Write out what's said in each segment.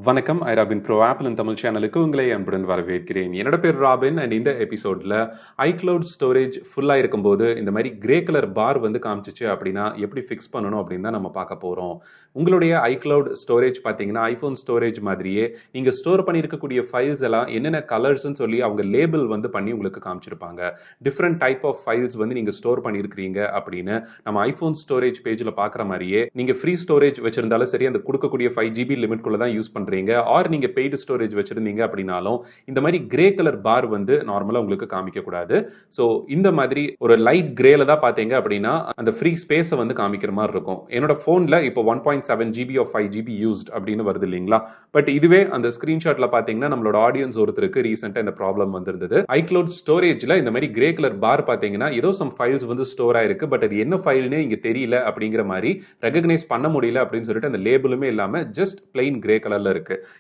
வணக்கம். Robin bro apple Tamil சேனலுக்கு உங்களை அன்புடன் வரவேற்கிறேன். என்னோட பேர் ராபின் அண்ட் இந்த எபிசோட்ல ஐக்ளவுட் ஸ்டோரேஜ் ஃபுல்லாக இருக்கும்போது இந்த மாதிரி கிரே கலர் பார் வந்து காமிச்சிச்சு அப்படின்னா எப்படி ஃபிக்ஸ் பண்ணணும் அப்படின்னு தான் நம்ம பார்க்க போகிறோம். உங்களுடைய ஐக்ளவுட் ஸ்டோரேஜ் பார்த்தீங்கன்னா ஐஃபோன் ஸ்டோரேஜ் மாதிரியே நீங்கள் ஸ்டோர் பண்ணியிருக்கக்கூடிய ஃபைல்ஸ் எல்லாம் என்னென்ன கலர்ஸ்ன்னு சொல்லி அவங்க லேபிள் வந்து பண்ணி உங்களுக்கு காமிச்சிருப்பாங்க. டிஃப்ரெண்ட் டைப் ஆஃப் ஃபைல்ஸ் வந்து நீங்கள் ஸ்டோர் பண்ணியிருக்கிறீங்க அப்படின்னு நம்ம ஐஃபோன் ஸ்டோரேஜ் பேஜில் பார்க்குற மாதிரியே நீங்கள் ஃப்ரீ ஸ்டோரேஜ் வச்சிருந்தாலும் சரி அந்த கொடுக்கக்கூடிய 5GB லிமிட்குள்ளே தான் யூஸ் பண்றீங்க ஆர் நீங்க பெய்டு ஸ்டோரேஜ் வச்சிருந்தீங்க அப்படின்னாலும் இந்த மாதிரி கிரே கலர் பார் வந்து நார்மலா உங்களுக்கு காமிக்க கூடாது. ஸோ இந்த மாதிரி ஒரு லைட் கிரேல தான் பாத்தீங்க அப்படின்னா அந்த ஃப்ரீ ஸ்பேஸை வந்து காமிக்கிற மாதிரி இருக்கும். என்னோட போன்ல இப்போ 1.7GB ஆஃப் 5GB யூஸ்ட் அப்படின்னு வருது இல்லைங்களா. பட் இதுவே அந்த ஸ்கிரீன்ஷாட்ல பாத்தீங்கன்னா நம்மளோட ஆடியன்ஸ் ஒருத்தருக்கு ரீசெண்டா இந்த ப்ராப்ளம் வந்திருந்தது. ஐக்ளவுட் ஸ்டோரேஜ்ல இந்த மாதிரி கிரே கலர் பார் பாத்தீங்கன்னா ஏதோ சம் ஃபைல்ஸ் வந்து ஸ்டோர் ஆயிருக்கு, பட் அது என்ன ஃபைல்னே இங்க தெரியல அப்படிங்கிற மாதிரி ரெகக்னைஸ் பண்ண முடியல அப்படின்னு சொல்லிட்டு அந்த லேபிளுமே இல்லாம ஜஸ்ட் பிளைன் கிரே கலர்ல இருக்கு.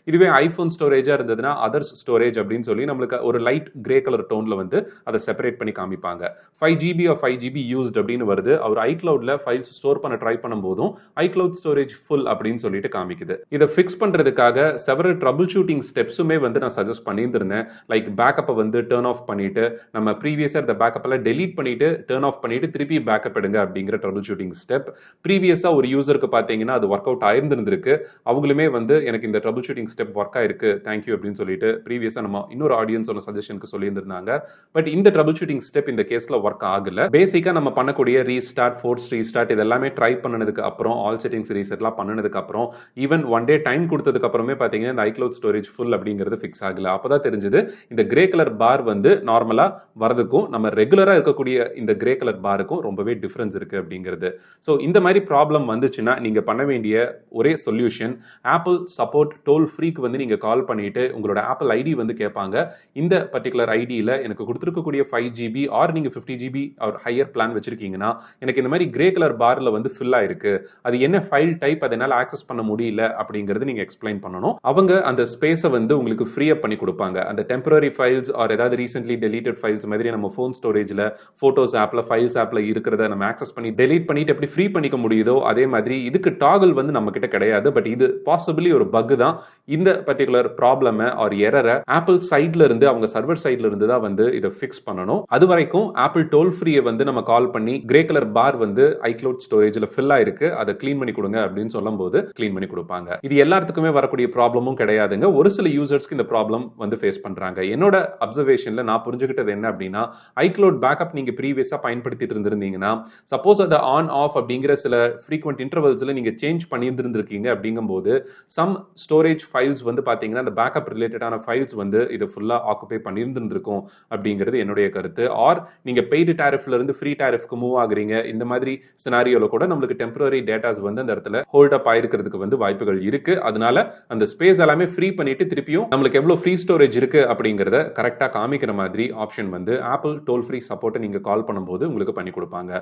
இதுவே ஐபோன் ஸ்டோரேஜா இருந்ததுன்னா அதர்ஸ் ஸ்டோரேஜ் அப்படின்னு சொல்லி நம்மளுக்கு ஒரு லைட் கிரே கலர் டோன்ல வந்து அதை செப்பரேட் பண்ணி காமிப்பாங்க. 5GB ஆர் 5GB யூஸ்ட் அப்படின்னு வருது. அவர் ஐக்ளவுட்ல ஃபைல்ஸ் ஸ்டோர் பண்ண ட்ரை பண்ணும் போதும் ஐக்ளவுட் ஸ்டோரேஜ் ஃபுல் அப்படின்னு சொல்லிட்டு காமிக்குது. இதை ஃபிக்ஸ் பண்றதுக்காக செவரல் ட்ரபிள் ஷூட்டிங் ஸ்டெப்ஸுமே வந்து நான் சஜஸ்ட் பண்ணியிருந்தேன். லைக் பேக்கப்பை வந்து டர்ன் ஆஃப் பண்ணிட்டு நம்ம ப்ரீவியஸா இந்த பேக்கப் எல்லாம் டெலீட் பண்ணிட்டு டர்ன் ஆஃப் பண்ணிட்டு திருப்பி பேக்கப் எடுங்க அப்படிங்கிற ட்ரபிள் ஷூட்டிங் ஸ்டெப் ப்ரீவியஸா ஒரு யூசருக்கு பாத்தீங்கன்னா அது ஒர்க் அவுட் ஆயிருந்திருக்கு. அவங்களுமே வந்து எனக்கு இந்த ட்ரபிள் ஷூட்டிங் ஸ்டெப் ஒர்க் ஆயிருக்கு தேங்க்யூ அப்படின்னு சொல்லிட்டு ப்ரீவியஸா நம்ம இன்னொரு ஆடியன்ஸோட சஜஷனுக்கு சொல்லியிருந்தாங்க. பட் இந்த ட்ரபிள் ஷூட்டிங் ஸ்டெப் இந்த கேஸ்ல ஒர்க் ஆகல. பேசிக்கா நம்ம பண்ணக்கூடிய ரீஸ்டார்ட், ஃபோர்ஸ் ரீஸ்டார்ட் இதெல்லாமே ட்ரை பண்ணதுக்கு அப்புறம் ஆல் செட்டிங்ஸ் ரீசெட்லாம் பண்ணதுக்கு அப்புறம் ஈவன் ஒன் டே டைம் கொடுத்ததுக்கு அப்புறமே பாத்தீங்கன்னா இந்த ஐக்ளவுட் ஸ்டோரேஜ் ஃபுல் அப்படிங்கிறது ஃபிக்ஸ் ஆகல. அப்பதான் தெரிஞ்சது இந்த கிரே கலர் பார் வந்து நார்மலா வரதுக்கும் நம்ம ரெகுலரா இருக்கக்கூடிய இந்த கிரே கலர் பாருக்கும் ரொம்பவே டிஃபரன்ஸ் இருக்கு அப்படிங்கிறது. ஸோ இந்த மாதிரி ப்ராப்ளம் வந்துச்சுன்னா நீங்க பண்ண வேண்டிய ஒரே சொல்யூஷன் ஆப்பிள் சப்போர்ட் டோல் ஃப்ரீக்கு வந்து நீங்க கால் பண்ணிட்டு உங்களோட ஆப்பிள் ஐடி வந்து கேட்பாங்க. இந்த பர்டிகுலர் ஐடியில எனக்கு கொடுத்துருக்கக்கூடிய 5GB ஆர் நீங்க 50GB ஆர் ஹையர் பிளான் வச்சிருக்கீங்கன்னா எனக்கு இந்த மாதிரி கிரே கலர் பார்ல வந்து ஃபில் ஆயிருக்கு, அது என்ன ஃபைல் டைப் அதனால ஆக்சஸ் பண்ண முடியல அப்படிங்கிறது நீங்க எக்ஸ்பிளைன் பண்ணணும். அவங்க அந்த ஸ்பேஸை வந்து உங்களுக்கு ஃப்ரீ அப் பண்ணி கொடுப்பாங்க. அந்த டெம்பரரி ஃபைல்ஸ் ஆர் ஏதாவது ரீசென்ட்லி டெலீட்டட் ஃபைல்ஸ் மாதிரி நம்ம ஃபோன் ஸ்டோரேஜ்ல போட்டோஸ் ஆப்ல ஃபைல்ஸ் ஆப்ல இருக்கிறத நம்ம ஆக்சஸ் பண்ணி டெலீட் பண்ணிட்டு எப்படி ஃப்ரீ பண்ணிக்க முடியுதோ அதே மாதிரி இதுக்கு டாகல் வந்து நம்ம கிட்ட கிடையாது. பட் இது பாசிபிளி ஒரு பக் தான். இந்த பர்டிகுலர் ப்ராப்ளம் ஆர் எரரை ஆப்பிள் சைட்ல இருந்து அவங்க சர்வர் சைட்ல இருந்து தான் வந்து இதை ஃபிக்ஸ் பண்ணணும். அது வரைக்கும் ஆப்பிள் டோல் ஃப்ரீயை வந்து நம்ம கால் பண்ணி கிரே கலர் பார் வந்து ஐக்ளவுட் ஸ்டோரேஜ்ல ஃபில் ஆயிருக்கு அதை கிளீன் பண்ணி கொடுங்க அப்படின்னு சொல்லும் போது கிளீன் பண்ணி கொடுப்பாங்க. இது எல்லாத்துக்குமே வரக்கூடிய ப்ராப்ளமும் கிடையாதுங்க. ஒரு சில யூசர்ஸ்க்கு இந்த ப்ராப்ளம் வந்து ஃபேஸ் பண்றாங்க. என்னோட அப்சர்வேஷன்ல நான் புரிஞ்சுக்கிட்டது என்ன அப்படின்னா ஐக்ளவுட் பேக்கப் நீங்க ப்ரீவியஸா பயன்படுத்திட்டு இருந்திருந்தீங்கன்னா சப்போஸ் அதை ஆன் ஆஃப் அப்படிங்கிற சில ஃப்ரீக்வெண்ட் இன்டர்வல்ஸ்ல நீங்க சேஞ்ச் பண்ணியிருந்திருக்கீங்க அப்படிங்கும்போது சம் ஸ்டோரேஜ் ஃபைல்ஸ் வந்து பாத்தீங்கன்னா அந்த பேக்கப் ரிலேட்டடான ஃபைல்ஸ் வந்து இது ஃபுல்லா ஆக்குபை பண்ணியிருந்திருக்கும் அப்படிங்கிறது என்னுடைய கருத்து. ஆர் நீங்க பெய்டு டாரிஃப்ல இருந்து ஃப்ரீ டாரிஃப்க்கு மூவ் ஆகுறீங்க, இந்த மாதிரி சினாரியோல கூட நம்மளுக்கு டெம்பரரி டேட்டாஸ் வந்து அந்த இடத்துல ஹோல்ட் அப் ஆயிருக்கிறதுக்கு வந்து வாய்ப்புகள் இருக்கு. அதனால அந்த ஸ்பேஸ் எல்லாமே ஃப்ரீ பண்ணிட்டு திருப்பியும் நம்மளுக்கு எவ்வளவு ஃப்ரீ ஸ்டோரேஜ் இருக்கு அப்படிங்கறத கரெக்டா காமிக்கிற மாதிரி ஆப்ஷன் வந்து ஆப்பிள் டோல் ஃப்ரீ சப்போர்ட்டை நீங்க கால் பண்ணும்போது உங்களுக்கு பண்ணி கொடுப்பாங்க.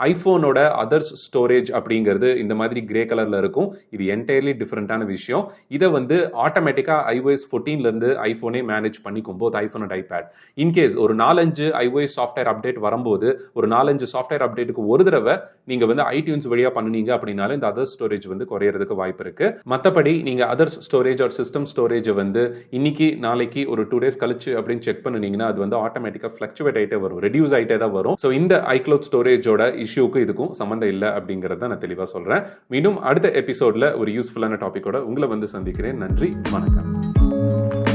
ஐபோனோட அதர்ஸ் ஸ்டோரேஜ் அப்படிங்கிறது இந்த மாதிரி கிரே கலர்ல இருக்கும். இது என்டையர்லி டிஃபரெண்டான விஷயம். இதை வந்து ஆட்டோமேட்டிக்கா iOS 14ல இருந்து ஐபோனே மேனேஜ் பண்ணிக்கும் போது ஐபோன் அண்ட் ஐபேட் இன்கேஸ் ஒரு 4-5 iOS சாஃப்ட்வேர் அப்டேட் வரும்போது ஒரு 4-5 சாஃப்ட்வேர் அப்டேட்டுக்கு ஒரு தடவை நீங்க வந்து ஐடியூன்ஸ் வழியா பண்ணுனீங்க அப்படின்னாலும் இந்த அதர் ஸ்டோரேஜ் வந்து குறையறதுக்கு வாய்ப்பு இருக்கு. மற்றபடி நீங்க other storage or system storage வந்து இன்னைக்கு நாளைக்கு ஒரு 2 days கழிச்சு அப்படின்னு செக் பண்ணுனீங்கன்னா அது வந்து ஆட்டோமேட்டிக்கா ஃபிளக்சுவேட் ஆயிட்டே வரும், ரெடியூஸ் ஆயிட்டே தான் வரும். ஸோ இந்த ஐக்ளவுட் ஸ்டோரேஜோட இஷ்யூக்கு இதுக்கும் சம்பந்தம் இல்லை அப்படிங்கறத நான் தெளிவா சொல்றேன். மீண்டும் அடுத்த எபிசோட்ல ஒரு யூஸ்ஃபுல்லான டாபிக்கோட உங்களை வந்து சந்திக்கிறேன். நன்றி, வணக்கம்.